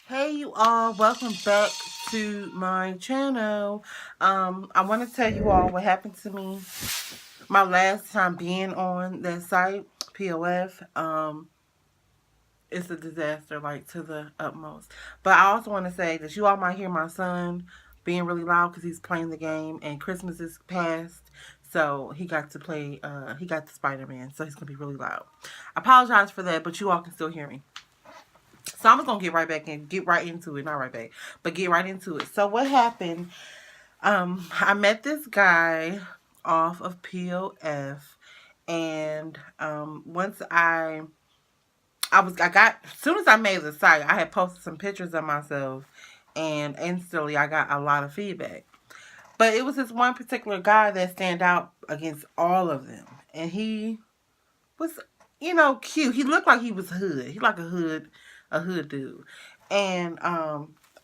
Hey you all, welcome back to my channel. I want to tell you all what happened to me my last time being on that site, POF. It's a disaster, like to the utmost. But I also want to say that you all might hear my son being really loud because he's playing the game and Christmas is past. So he got to play, he got the Spider-Man, so he's going to be really loud. I apologize for that, but you all can still hear me. So I'm just gonna get right back and get right into it. Not right back, but get right into it. So what happened? I met this guy off of POF, and once I got as soon as I made the site, I had posted some pictures of myself, and instantly I got a lot of feedback. But it was this one particular guy that stand out against all of them, and he was, cute. He looked like he was hood. He like a hood dude. And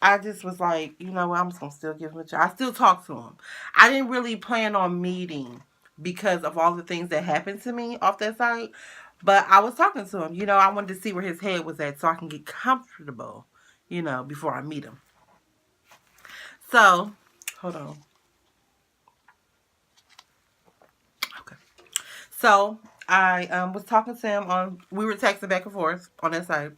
I just was like, you know what, I'm just gonna still give him a try. I still talk to him. I didn't really plan on meeting because of all the things that happened to me off that site. But I was talking to him. I wanted to see where his head was at so I can get comfortable, before I meet him. So, hold on. Okay. So I was talking to him we were texting back and forth on that site.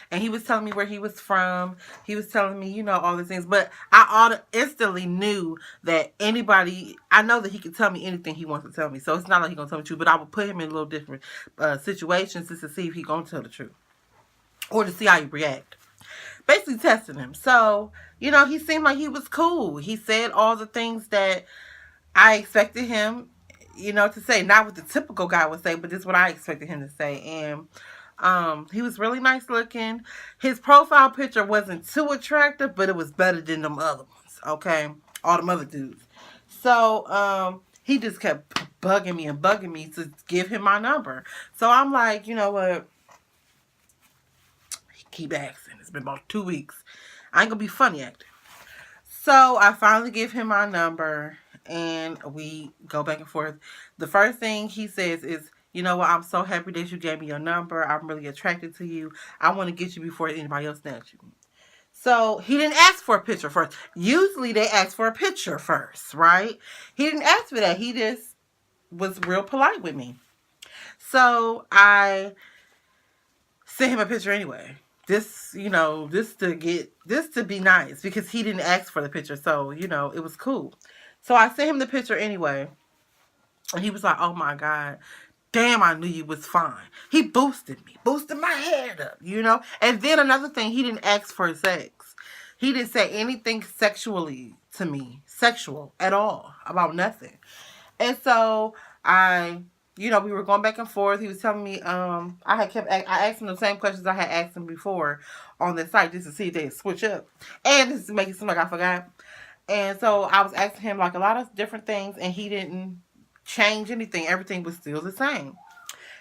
And he was telling me where he was from. He was telling me, all these things. But I instantly knew that I know that he can tell me anything he wants to tell me. So it's not like he's going to tell me the truth. But I would put him in a little different situations just to see if he's going to tell the truth. Or to see how he react. Basically testing him. So, he seemed like he was cool. He said all the things that I expected him, to say. Not what the typical guy would say, but this is what I expected him to say. And he was really nice looking. His profile picture wasn't too attractive, but it was better than them other ones, okay? All them other dudes. So, he just kept bugging me to give him my number. So I'm like, you know what? He keep asking. It's been about 2 weeks. I ain't gonna be funny acting. So I finally give him my number and we go back and forth. The first thing he says is, you know what, I'm so happy that you gave me your number. I'm really attracted to you. I want to get you before anybody else snatch you. So he didn't ask for a picture first. Usually they ask for a picture first, right? He didn't ask for that. He just was real polite with me. So I sent him a picture anyway. This to be nice because he didn't ask for the picture. So, it was cool. So I sent him the picture anyway. And he was like, oh my God, damn, I knew you was fine. He boosted me, boosted my head up. And then another thing, he didn't ask for sex. He didn't say anything sexually to me, sexual at all, about nothing. And so we were going back and forth. He was telling me, I asked him the same questions I had asked him before on the site just to see if they'd switch up. And just to make it seem like I forgot. And so I was asking him like a lot of different things and he didn't change anything. Everything was still the same.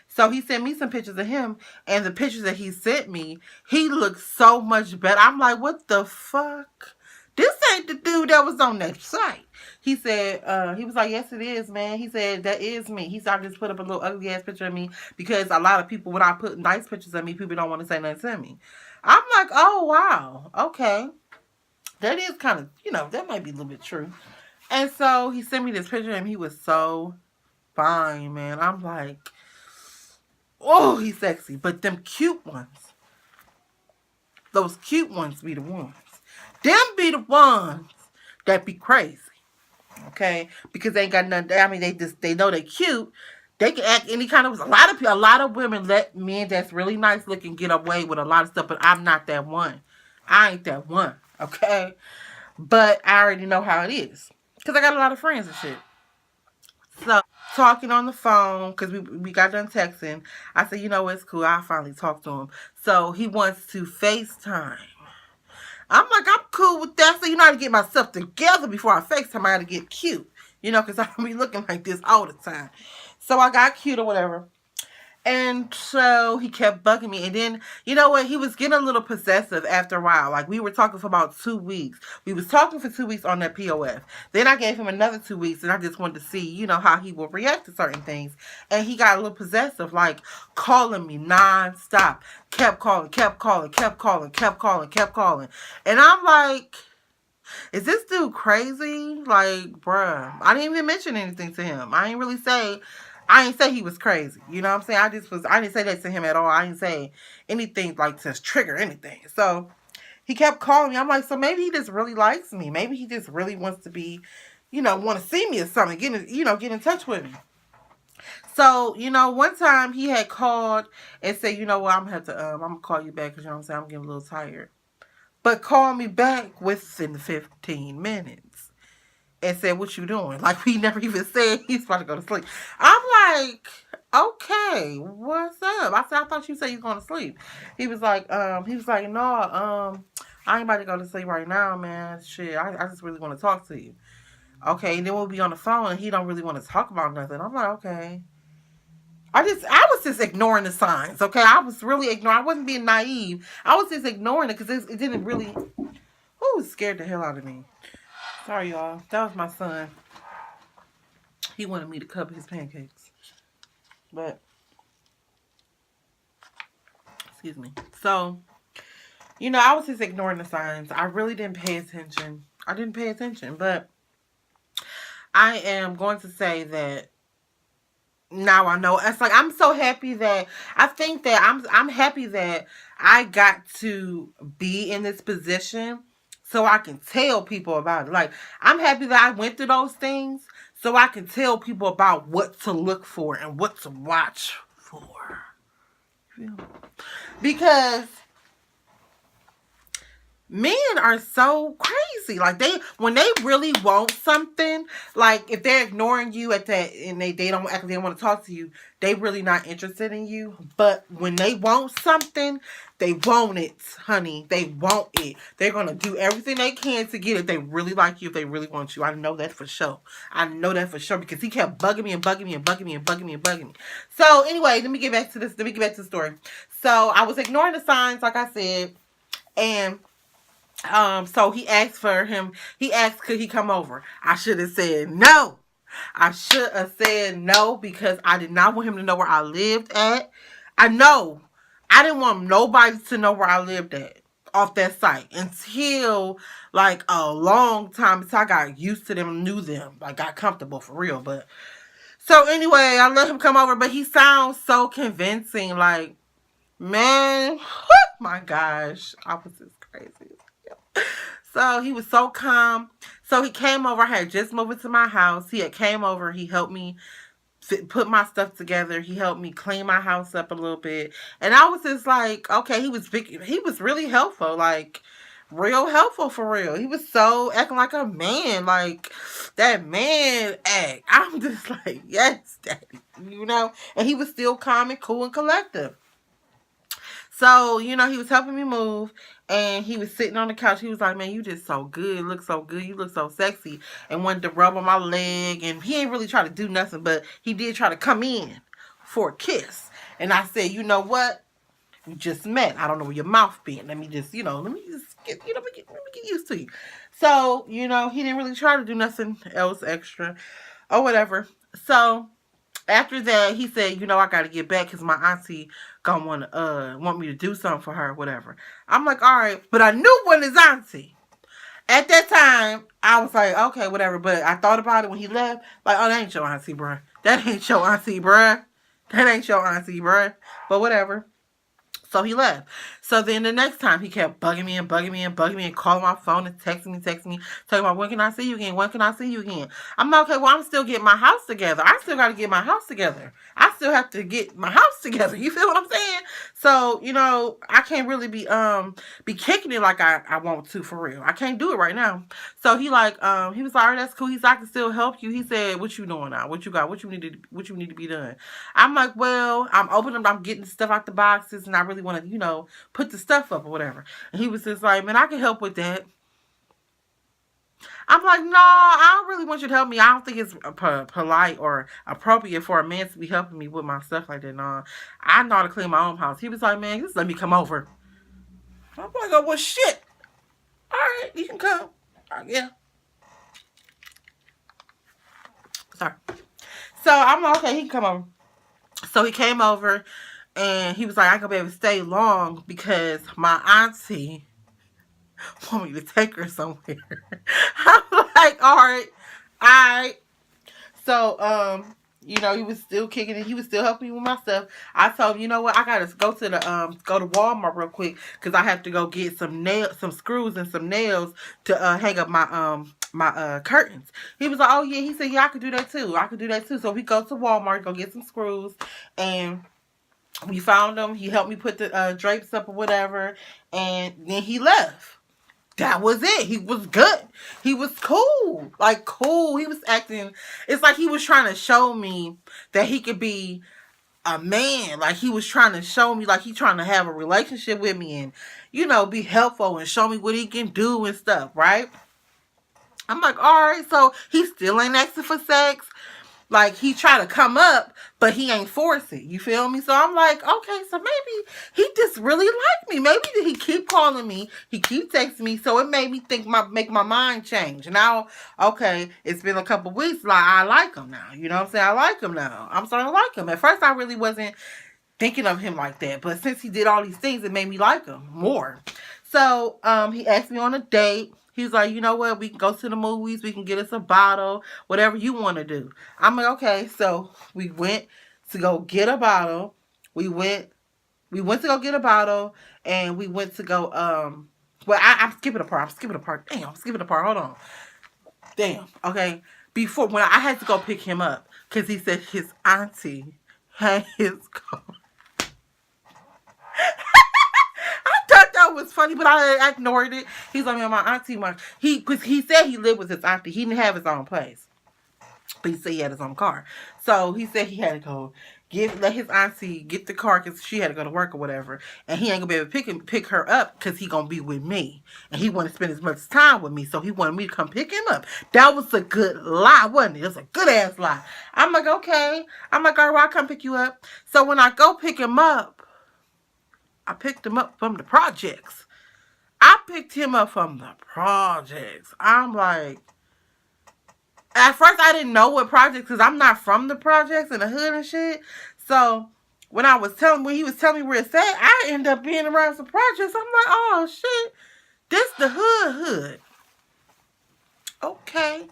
So he sent me some pictures of him, and the pictures that he sent me, he looked so much better. I'm like, what the fuck? This ain't the dude that was on that site. He said, he was like, yes, it is, man. He said, that is me. He said, I just put up a little ugly ass picture of me because a lot of people, when I put nice pictures of me, people don't want to say nothing to me. I'm like, oh, wow. Okay. That is kind of, that might be a little bit true. And so he sent me this picture of him. He was so fine, man. I'm like, oh, he's sexy. But them cute ones, those cute ones be the ones. Them be the ones that be crazy. Okay? Because they ain't got nothing. I mean, they know they cute. They can act any kind of. A lot of women let men that's really nice looking get away with a lot of stuff, but I'm not that one. I ain't that one. Okay? But I already know how it is. Because I got a lot of friends and shit. So, talking on the phone, because we got done texting, I said, it's cool. I finally talked to him. So, he wants to FaceTime. I'm like, I'm cool with that. So, I got to get myself together before I FaceTime. I got to get cute. Because I be looking like this all the time. So, I got cute or whatever. And so he kept bugging me. And then, you know what? He was getting a little possessive after a while. Like, we were talking for about 2 weeks. We was talking for 2 weeks on that POF. Then I gave him another 2 weeks, and I just wanted to see, how he will react to certain things. And he got a little possessive, like calling me nonstop. Kept calling, kept calling, kept calling, kept calling, kept calling. And I'm like, is this dude crazy? Like, bruh, I didn't even mention anything to him. I ain't say he was crazy. You know what I'm saying? I didn't say that to him at all. I didn't say anything like to trigger anything. So he kept calling me. I'm like, so maybe he just really likes me. Maybe he just really wants to be, want to see me or something. Get in touch with me. So, one time he had called and said, you know what, I'm gonna call you back because you know what I'm saying, I'm getting a little tired. But called me back within 15 minutes and said, what you doing? Like, he never even said he's about to go to sleep. I'm like, okay, what's up? I said, I thought you said you was going to sleep. He was like, no, I ain't about to go to sleep right now, man. Shit, I just really want to talk to you. Okay, and then we'll be on the phone and he don't really want to talk about nothing. I'm like, okay. I was just ignoring the signs, okay? I was really ignoring. I wasn't being naive. I was just ignoring it because it didn't really. Who scared the hell out of me? Sorry, y'all. That was my son. He wanted me to cover his pancakes, but excuse me. So, I was just ignoring the signs. I really didn't pay attention. I didn't pay attention, but I am going to say that. Now I know. It's like I'm so happy that I think that I'm happy that I got to be in this position so I can tell people about it. Like, I'm happy that I went through those things so I can tell people about what to look for and what to watch for. Because men are so crazy. Like, when they really want something, like if they're ignoring you at that and they don't act, they don't want to talk to you, they really not interested in you. But when they want something, they want it, honey. They want it. They're gonna do everything they can to get it. They really like you, if they really want you. I know that for sure. I know that for sure because he kept bugging me and bugging me and bugging me and bugging me and bugging me. So anyway, let me get back to this. Let me get back to the story. So I was ignoring the signs, like I said, and so he asked could he come over. I should have said no. I should have said no because I did not want him to know where I lived at. I didn't want nobody to know where I lived at off that site until like a long time until I got used to them, knew them, like got comfortable for real. But so anyway, I let him come over, but he sounds so convincing. Like, man, my gosh, I was just crazy. So he was so calm. So he came over. I had just moved into my house. He had came over. He helped me put my stuff together. He helped me clean my house up a little bit. And I was just like, okay, he was really helpful. Like, real helpful for real. He was so acting like a man. Like, that man act. I'm just like, yes, daddy. And he was still calm and cool and collective. So, he was helping me move, and he was sitting on the couch. He was like, man, you just so good. You look so good. You look so sexy. And wanted to rub on my leg. And he ain't really try to do nothing, but he did try to come in for a kiss. And I said, you know what? We just met. I don't know where your mouth been. Let me just get, let me get used to you. So, he didn't really try to do nothing else extra or whatever. So, after that, he said, I got to get back because my auntie gonna want me to do something for her or whatever. I'm like, all right. But I knew when his auntie. At that time, I was like, okay, whatever. But I thought about it when he left. Like, oh, that ain't your auntie, bruh. That ain't your auntie, bruh. That ain't your auntie, bruh. But whatever. So he left. So then the next time he kept bugging me and bugging me and bugging me and calling my phone and texting me, talking about when can I see you again? When can I see you again? I'm like, okay, well, I'm still getting my house together. I still got to get my house together. I still have to get my house together. You feel what I'm saying? So, I can't really be kicking it like I want to for real. I can't do it right now. So he was like, all right, that's cool. He said, I can still help you. He said, what you doing now? What you got? What you need to be done? I'm like, well, I'm getting stuff out the boxes and I really want to, put the stuff up or whatever. And he was just like, man, I can help with that. I'm like, no, I don't really want you to help me. I don't think it's polite or appropriate for a man to be helping me with my stuff like that. No, I know how to clean my own house. He was like, man, just let me come over. I'm like, oh, well, shit. All right, you can come. Yeah. Sorry. So I'm like, okay, he can come over. So he came over and he was like, I ain't gonna be able to stay long because my auntie want me to take her somewhere. I'm like, all right, all right. So, he was still kicking it. He was still helping me with my stuff. I told him, you know what, I gotta go to Walmart real quick because I have to go get some screws and some nails to hang up my curtains. He was like, oh yeah. He said, yeah, I could do that too. I could do that too. So we go to Walmart, go get some screws, and we found them. He helped me put the drapes up or whatever, and then he left. That was it. He was good. He was cool. Like, cool. He was acting, it's like he was trying to show me that he could be a man. Like, he was trying to show me, like, he trying to have a relationship with me and, be helpful and show me what he can do and stuff, right? I'm like, all right, so he still ain't asking for sex. Like, he tried to come up, but he ain't force it. You feel me? So I'm like, okay, so maybe he just really liked me. Maybe he keep calling me. He keep texting me. So it made me make my mind change. Now, okay, it's been a couple weeks. Like, I like him now. You know what I'm saying? I like him now. I'm starting to like him. At first, I really wasn't thinking of him like that. But since he did all these things, it made me like him more. So, he asked me on a date. He's like, you know what? We can go to the movies. We can get us a bottle. Whatever you want to do. I'm like, okay. So we went to go get a bottle. We went to go get a bottle, and we went to go. Well, I'm skipping a part. Damn, I'm skipping a part. Hold on. Damn. Okay. Before when I had to go pick him up because he said his auntie had his car. That was funny, but I ignored it. He's like, man, my auntie, because he said he lived with his auntie. He didn't have his own place, but he said he had his own car. So he said he had to go let his auntie get the car because she had to go to work or whatever, and he ain't gonna be able to pick her up because he gonna be with me, and he wanted to spend as much time with me, so he wanted me to come pick him up. That was a good lie, wasn't it? It was a good ass lie. I'm like, okay. I'm like, all right, well, I'll come pick you up. So when I go pick him up, I picked him up from the projects. I'm like, at first I didn't know what projects because I'm not from the projects in the hood and shit. So when he was telling me where it's at, I ended up being around some projects. I'm like, oh shit, this the hood. Okay.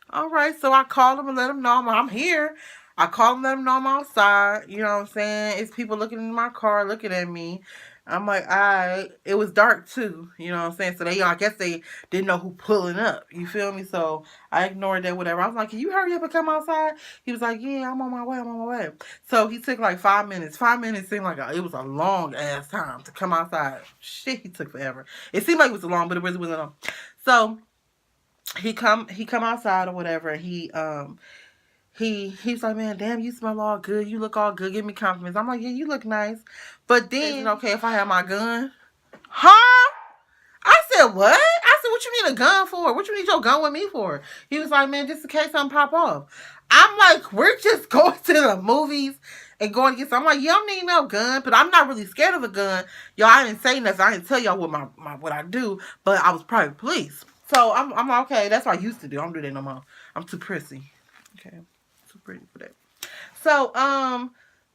All right. So I called him and let him know I'm here. I called him and let him know I'm outside. You know what I'm saying? It's people looking in my car, looking at me. I'm like, alright. It was dark too. You know what I'm saying? So I guess they didn't know who pulling up. You feel me? So I ignored that, whatever. I was like, can you hurry up and come outside? He was like, yeah, I'm on my way. So he took like 5 minutes. 5 minutes seemed like it was a long ass time to come outside. Shit, he took forever. It seemed like it was long, but it really wasn't long. So he come outside or whatever. He's like, man, damn, you smell all good. You look all good. Give me compliments. I'm like, yeah, you look nice. But then, is it okay if I have my gun? Huh? I said, what? I said, what you need a gun for? What you need your gun with me for? He was like, man, just in case something pop off. I'm like, we're just going to the movies and going to get some. I'm like, you don't need no gun, but I'm not really scared of a gun. Y'all, I didn't say nothing. I didn't tell y'all what I do, but I was private police. So I'm like, okay, that's what I used to do. I don't do that no more. I'm too prissy. Okay. Too pretty for that. So,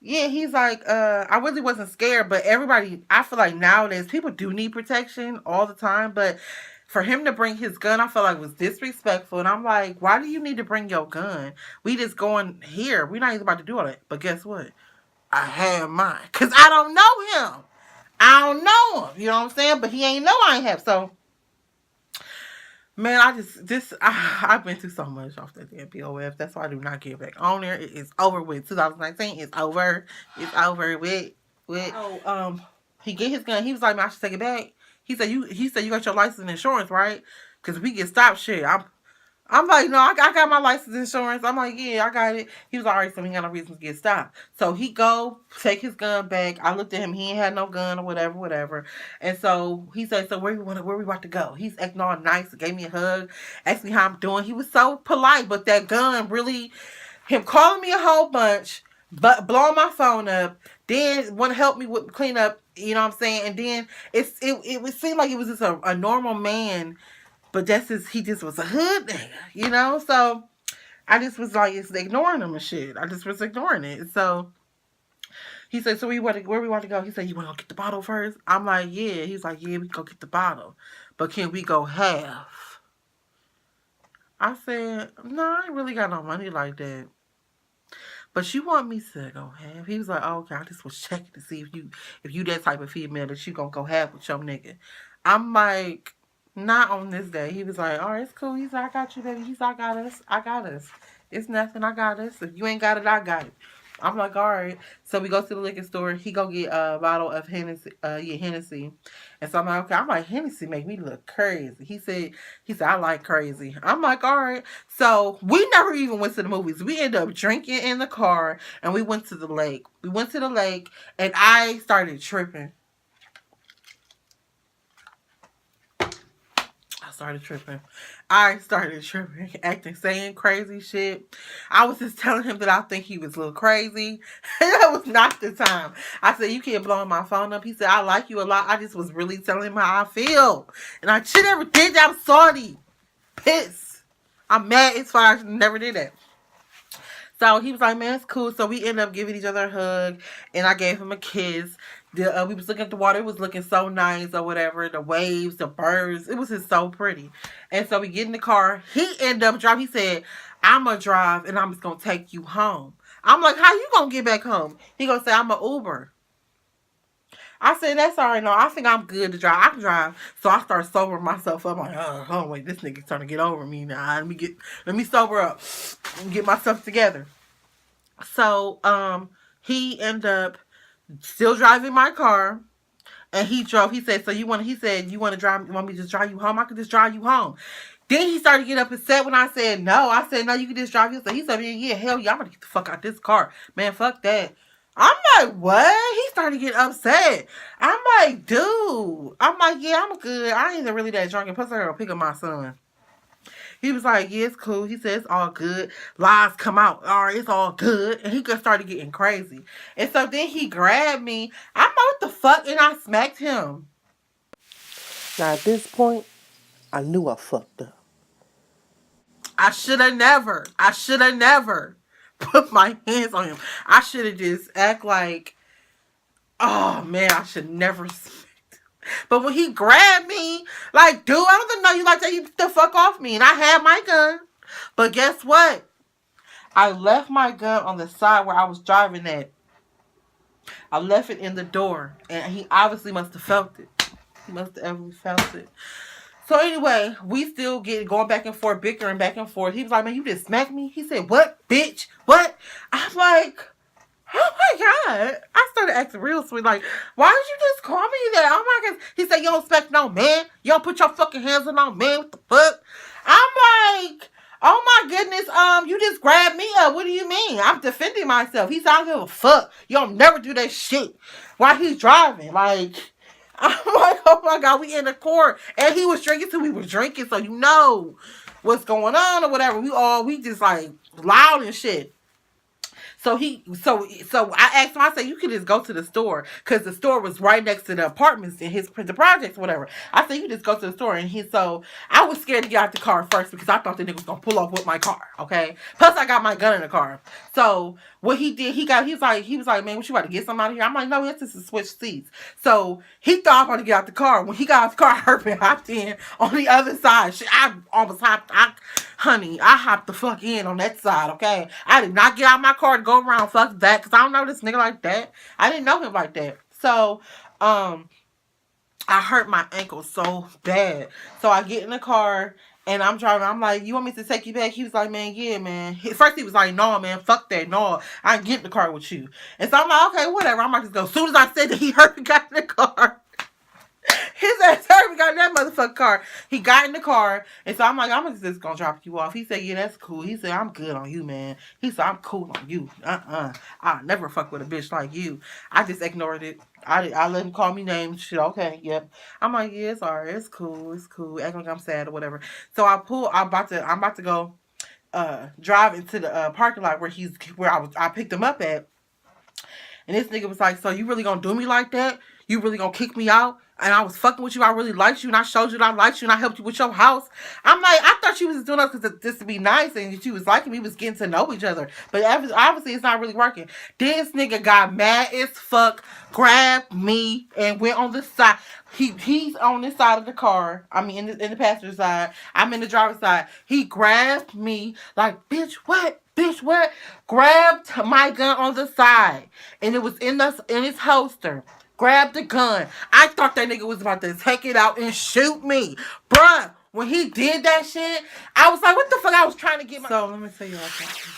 yeah, he's like, I really wasn't scared, but everybody, I feel like nowadays people do need protection all the time, but for him to bring his gun, I feel like was disrespectful, and I'm like, why do you need to bring your gun? We just going here. We're not even about to do all that. But guess what? I have mine, because I don't know him. I don't know him. You know what I'm saying? But he ain't know I ain't have, so man, I've been through so much off that damn POF. That's why I do not get back on there. It is over with. 2019 is over. It's over with. So, he get his gun. He was like, man, I should take it back. He said you got your license and insurance, right? Because if we get stopped, shit, I'm like, no, I got my license insurance. I'm like, yeah, I got it. He was like, all right, so he ain't got no reason to get stopped. So he go take his gun back. I looked at him. He ain't had no gun or whatever, whatever. And so he said, so where we about to go? He's acting all nice. Gave me a hug. Asked me how I'm doing. He was so polite, but that gun really, him calling me a whole bunch, but blowing my phone up. Then want to help me with clean up. You know what I'm saying? And then it would seem like it was just a normal man. But he just was a hood nigga, you know? So I just was like, ignoring him and shit. I just was ignoring it. So he said, so where we want to go? He said, you want to go get the bottle first? I'm like, yeah. He's like, yeah, we can go get the bottle. But can we go half? I said, no, I ain't really got no money like that. But you want me to go half? He was like, oh, okay, I just was checking to see if you that type of female that you gonna go half with your nigga. I'm like, not on this day. He was like, all right, it's cool. He's like, I got you, baby. He's like, I got us. I got us. It's nothing. I got us. If you ain't got it, I got it. I'm like, all right. So we go to the liquor store. He go get a bottle of Hennessy. Hennessy. And so I'm like, okay. I'm like, Hennessy make me look crazy. He said, I like crazy. I'm like, all right. So we never even went to the movies. We ended up drinking in the car and we went to the lake. We went to the lake and I started tripping. I started tripping, acting, saying crazy shit. I was just telling him that I think he was a little crazy. That was not the time. I said, you can't blow my phone up. He said, I like you a lot. I just was really telling him how I feel. And I should never did that. I'm sorry. Pissed. I'm mad as far as I never did that. So he was like, man, it's cool. So we ended up giving each other a hug. And I gave him a kiss. We was looking at the water. It was looking so nice or whatever. The waves, the birds. It was just so pretty. And so we get in the car. He ended up driving. He said, I'm going to drive and I'm just going to take you home. I'm like, how you going to get back home? He going to say, I'm an Uber. I said, that's all right. No, I think I'm good to drive. I can drive. So I start sobering myself up. I'm like, oh wait, this nigga's trying to get over me now. Let me sober up and get myself together. So, he ended up still driving my car. And he drove. He said, you want to drive, you want me to just drive you home? I could just drive you home. Then he started to get up upset when I said no. I said, no, you can just drive yourself. He said, yeah, hell yeah, I'm going to get the fuck out this car. Man, fuck that. I'm like, what? He started to get upset. I'm like, dude. I'm like, yeah, I'm good. I ain't even really that drunk. And plus, I gotta pick up my son. He was like, yeah, it's cool. He said, it's all good. Lies come out. All right, it's all good. And he just started getting crazy. And so then he grabbed me. I'm like, what the fuck? And I smacked him. Now, at this point, I knew I fucked up. I should have never put my hands on him. I should have just act like, oh man, I should never. But when he grabbed me, like, dude, I don't know you like that. You the fuck off me. And I had my gun. But guess what? I left my gun on the side where I was driving at. I left it in the door. And he obviously must have felt it. He must have ever felt it. So anyway, we still going back and forth, bickering back and forth. He was like, man, you just smacked me? He said, what, bitch? What? I'm like, oh my God. I started acting real sweet. Like, why did you just call me that? Oh my God. He said, you don't smack no man. You don't put your fucking hands on no man. What the fuck? I'm like, oh my goodness. You just grabbed me up. What do you mean? I'm defending myself. He said, I don't give a fuck. You don't never do that shit while he's driving. Like, I'm like, oh my God, we in the court. And he was drinking too. We were drinking, so you know what's going on or whatever. We just like loud and shit. So I asked him, I said, you could just go to the store. Because the store was right next to the apartments and the projects, whatever. I said, you just go to the store. And so I was scared to get out the car first because I thought the nigga was going to pull off with my car, okay? Plus, I got my gun in the car. So what he did, he was like, man, what you about to get something out of here? I'm like, no, it's just to switch seats. So he thought I was going to get out the car. When he got out the car, I heard him hopped in on the other side. I almost hopped. Honey, I hopped the fuck in on that side, okay? I did not get out of my car to go around, fuck that, because I don't know this nigga like that. I didn't know him like that. So, I hurt my ankle so bad. So I get in the car, and I'm driving. I'm like, you want me to take you back? He was like, man, yeah, man. First he was like, no, man, fuck that, no. I ain't get in the car with you. And so I'm like, okay, whatever. I might just go. As soon as I said that, he got in the car. His ass hurt. We got in that motherfucking car. He got in the car, and so I'm like, I'm just gonna drop you off. He said, yeah, that's cool. He said, I'm good on you, man. He said, I'm cool on you. I'll never fuck with a bitch like you. I just ignored it. I let him call me names. Shit, okay, yep. I'm like, yeah, it's alright. It's cool. It's cool. Act like I'm sad or whatever. So I'm about to go drive into the parking lot where I picked him up at. And this nigga was like, so you really gonna do me like that? You really gonna kick me out? And I was fucking with you. I really liked you. And I showed you that I liked you. And I helped you with your house. I'm like, I thought she was doing that because just to be nice. And she was liking me. We was getting to know each other. But obviously, it's not really working. This nigga got mad as fuck. Grabbed me and went on the side. He's on this side of the car. I mean, in the passenger side. I'm in the driver's side. He grabbed me like, bitch, what? Bitch, what? Grabbed my gun on the side. And it was in his holster. Grabbed the gun. I thought that nigga was about to take it out and shoot me. Bruh, when he did that shit, I was like, what the fuck? I was trying to get my... So, let me tell y'all something.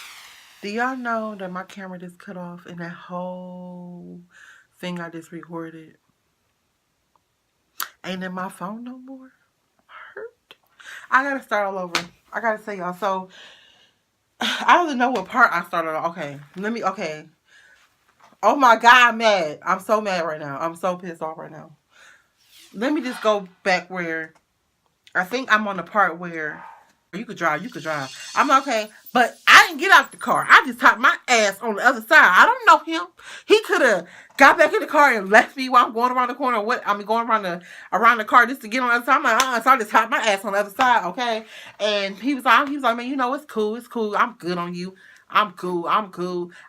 Do y'all know that my camera just cut off and that whole thing I just recorded ain't in my phone no more? Hurt. I gotta start all over. I gotta say y'all. So, I don't even know what part I started on. Okay. Oh my God, I'm mad. I'm so mad right now. I'm so pissed off right now. Let me just go back where I think I'm on the part where you could drive. I'm okay, but I didn't get out the car. I just hopped my ass on the other side. I don't know him. He could have got back in the car and left me while I'm going around the corner. Going around the car just to get on the other side. I'm like, so I just hopped my ass on the other side, okay? And he was like, man, you know, it's cool. I'm good on you. I'm cool.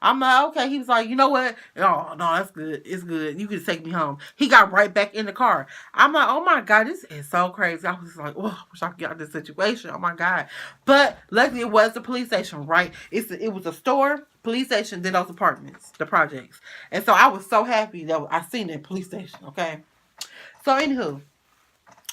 I'm like, okay. He was like, you know what? No, that's good. It's good. You can take me home. He got right back in the car. I'm like, oh my God, this is so crazy. I was like, oh, I wish I could get out of this situation. Oh my God. But luckily it was the police station, right? It was a store, police station, then those apartments, the projects. And so I was so happy that I seen the police station, okay? So anywho,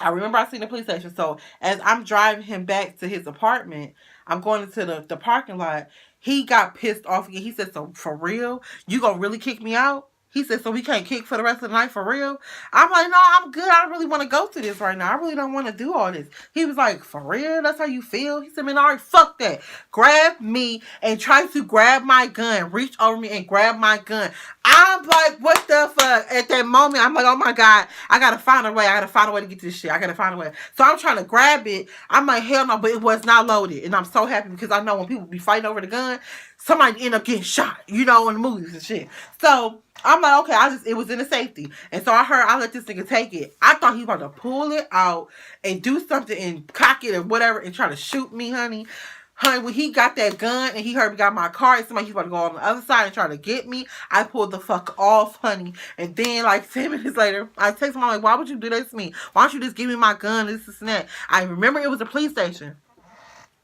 I remember I seen the police station. So as I'm driving him back to his apartment, I'm going into the parking lot. He got pissed off again. He said, so for real? You gonna really kick me out? He said, so we can't kick for the rest of the night for real? I'm like, no, I'm good. I don't really want to go through this right now. I really don't want to do all this. He was like, for real? That's how you feel? He said, man, all right, fuck that. Grab me and try to grab my gun. Reach over me and grab my gun. I'm like, what the fuck? At that moment, I'm like, oh my God, I gotta find a way. I gotta find a way to get this shit. I gotta find a way. So I'm trying to grab it. I'm like, hell no, but it was not loaded. And I'm so happy because I know when people be fighting over the gun, somebody end up getting shot, you know, in the movies and shit. So I'm like, okay, it was in the safety. And so I let this nigga take it. I thought he was about to pull it out and do something and cock it or whatever and try to shoot me, honey. Honey, when he got that gun and he heard me got my car and somebody he was about to go on the other side and try to get me, I pulled the fuck off, honey. And then like 10 minutes later, I text him, I'm like, why would you do that to me? Why don't you just give me my gun, this and that? I remember it was a police station.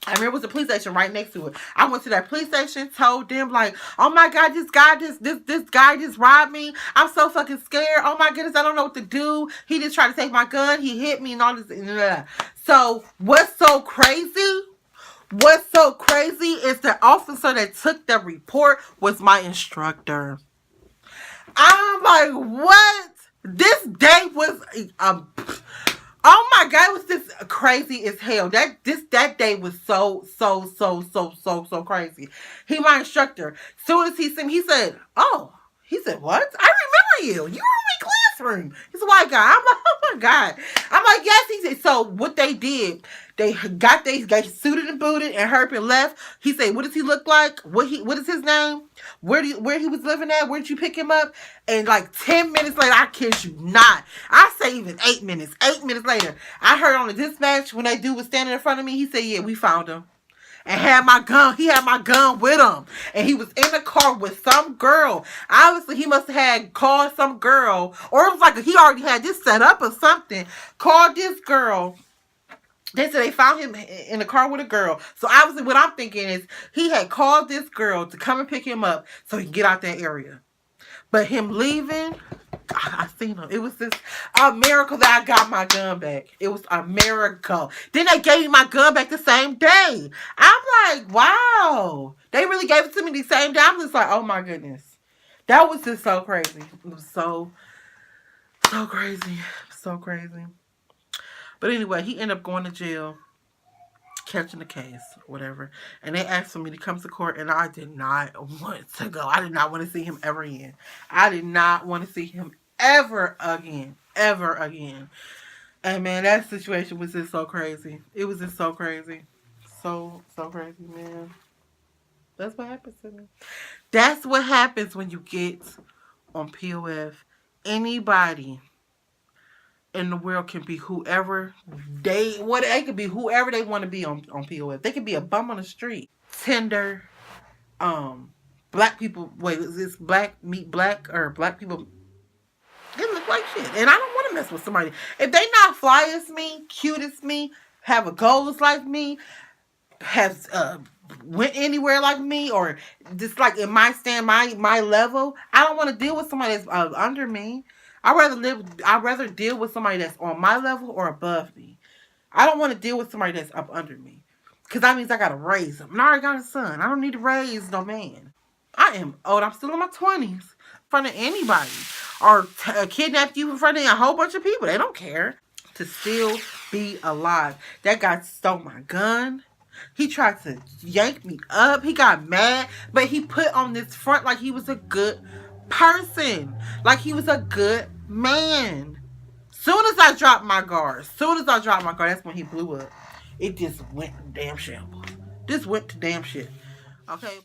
It was a police station right next to it. I went to that police station, told them like, oh my God, this guy just robbed me. I'm so fucking scared. Oh my goodness, I don't know what to do. He just tried to take my gun. He hit me and all this. So what's so crazy? What's so crazy is the officer that took the report was my instructor. I'm like, what? This day was oh my God, it was just crazy as hell. That day was so crazy. He my instructor. Soon as he seen me, he said, oh. He said, what? I remember you. You were in my classroom. He's a white guy. I'm like, oh my God. I'm like, yes. He said, so what they did, they got suited and booted and Herb and left. He said, what does he look like? What is his name? Where he was living at? Where did you pick him up? And like 10 minutes later, I kid you not. I say even 8 minutes. 8 minutes later, I heard on the dispatch when that dude was standing in front of me, he said, yeah, we found him. And had my gun. He had my gun with him. And he was in the car with some girl. Obviously, he must have had called some girl. Or it was like he already had this set up or something. Called this girl. They said they found him in the car with a girl. So obviously what I'm thinking is he had called this girl to come and pick him up so he can get out that area. But him leaving, I seen him. It was just a miracle that I got my gun back. It was a miracle. Then they gave me my gun back the same day. I'm like, wow. They really gave it to me the same day. I'm just like, oh my goodness. That was just so crazy. It was so crazy. So crazy. But anyway, he ended up going to jail, catching the case, whatever. And they asked for me to come to court, and I did not want to go. I did not want to see him ever again. I did not want to see him ever again. Ever again. And man, that situation was just so crazy. It was just so crazy. So crazy, man. That's what happens to me. That's what happens when you get on POF. Anybody in the world can be whoever they could be whoever they want to be on POF. They could be a bum on the street. Tinder, black people, wait, is this black meet black or black people? They look like shit. And I don't want to mess with somebody. If they not fly as me, cute as me, have a goals like me, has went anywhere like me, or just like in my level, I don't want to deal with somebody that's under me. I'd rather deal with somebody that's on my level or above me. I don't want to deal with somebody that's up under me. Because that means I got to raise them. And I already got a son. I don't need to raise no man. I am old. I'm still in my 20s. In front of anybody. Or kidnap you in front of a whole bunch of people. They don't care. To still be alive. That guy stole my gun. He tried to yank me up. He got mad. But he put on this front like he was a good person. Like he was a good man. Soon as I dropped my guard, that's when he blew up. It just went to damn shambles. This went to damn shit. Okay.